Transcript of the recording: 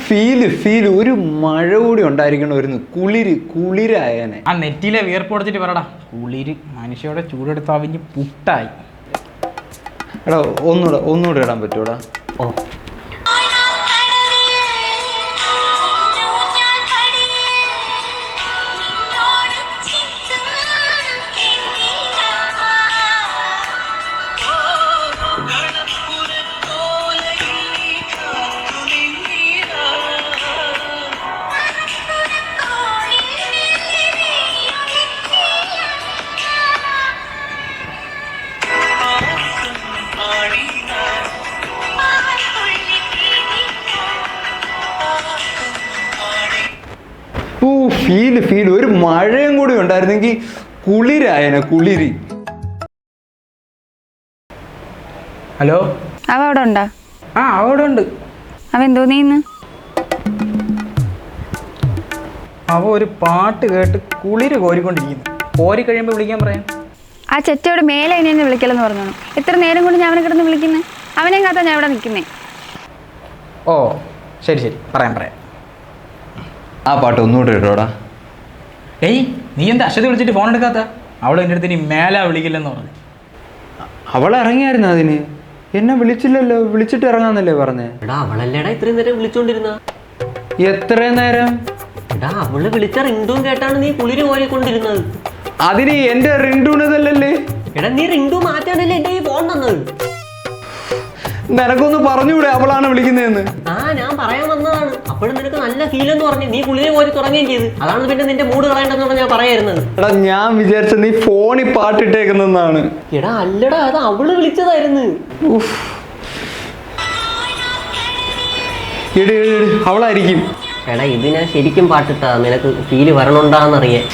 Feel ഒരു മഴ കൂടി ഉണ്ടായിരിക്കണമായിരുന്നു. കുളിരായനെ. ആ നെറ്റിയിലെ വിയർപ്പ് കൊടുത്തിട്ട് പറടാ. കുളിര് മനുഷ്യയുടെ ചൂടെടുത്ത് അവിഞ്ഞ് പുട്ടായി. എടാ ഒന്നുകൂടെ ഇടാൻ പറ്റൂടാ? ഓ ഫീല് ഒരു മഴയും കൂടി ഉണ്ടായിരുന്നെങ്കിൽ കുളിരായനെ. ഹലോ, അവ അവിടെ ഉണ്ടോ? ആ അവിടെ ഉണ്ട്. അവ എന്തോ നീന്ന്? അവ ഒരു പാട്ട് കേട്ട് കുളിര് കോരിക്കൊണ്ടിരിക്കുന്നു. കോരി കഴിയുമ്പോൾ വിളിക്കാൻ പറയാം. ആ ചെറ്റയോട് മേലെ ഇനി എന്നെ വിളിക്കലെന്ന് പറഞ്ഞു. എത്ര നേരം കൊണ്ട് ഞാൻ അവനെ കിടന്ന് വിളിക്കുന്നേ? അവനെ കാത്താ ഞാൻ ഇവിടെ നിൽക്കുന്നേ. ഓ ശരി പറയാം. ആ പാട്ട് ഒന്നുകൂടെ ഇട്ടോടാ. ഏയ്, നീ എന്താ അശ്വതി വിളിച്ചിട്ട് ഫോൺ എടുക്കാത്ത? അവൾ എൻ്റെ അടുത്ത് ഇനി മേലെ വിളിക്കില്ലെന്ന് പറഞ്ഞു. അവൾ ഇറങ്ങിയായിരുന്നു അതിന്. എന്നെ വിളിച്ചില്ലല്ലോ. വിളിച്ചിട്ട് ഇറങ്ങാന്നല്ലേ പറഞ്ഞേ? എടാ അവളല്ലേടാ ഇത്രയും നേരം വിളിച്ചോണ്ടിരുന്ന? എത്ര നേരം? എടാ അവള് വിളിച്ച റിംഗ്ടൂൺ കേട്ടാണ് നീ കുളിര് കോരിക്കൊണ്ടിരുന്നത്. അതിന് എന്റെ റിംഗ്ടൂണതല്ലേ? എടാ നീ റിംഗ്ടൂൺ മാറ്റാനല്ലേ എന്റെ ഈ ഫോൺ തന്നത്? നിനക്കൊന്ന് പറഞ്ഞൂടെ അവളാണ് വിളിക്കുന്നതെന്ന്? ആ ഞാൻ പറയാൻ വന്നതാണ്. അപ്പോഴും നിനക്ക് നല്ല ഫീൽ എന്ന് പറഞ്ഞു നീ കുളിര് കോരി തുടങ്ങുകയും ചെയ്ത്. അതാണ് പിന്നെ നിന്റെ മൂഡ് കളയണ്ടെന്നാണ് ഞാൻ പറയായിരുന്നത്. എടാ ഞാൻ വിചാരിച്ച നീ ഫോണിൽ പാട്ടിട്ടേക്കുന്നെന്നാണ്. എടാ അല്ലടാ, അത് അവള് വിളിച്ചതായിരുന്നു. അവളായിരിക്കും. എടാ ഇത് ഞാൻ ശരിക്കും പാട്ടിട്ടാ നിനക്ക് ഫീല് വരണുണ്ടാന്നറിയാൻ.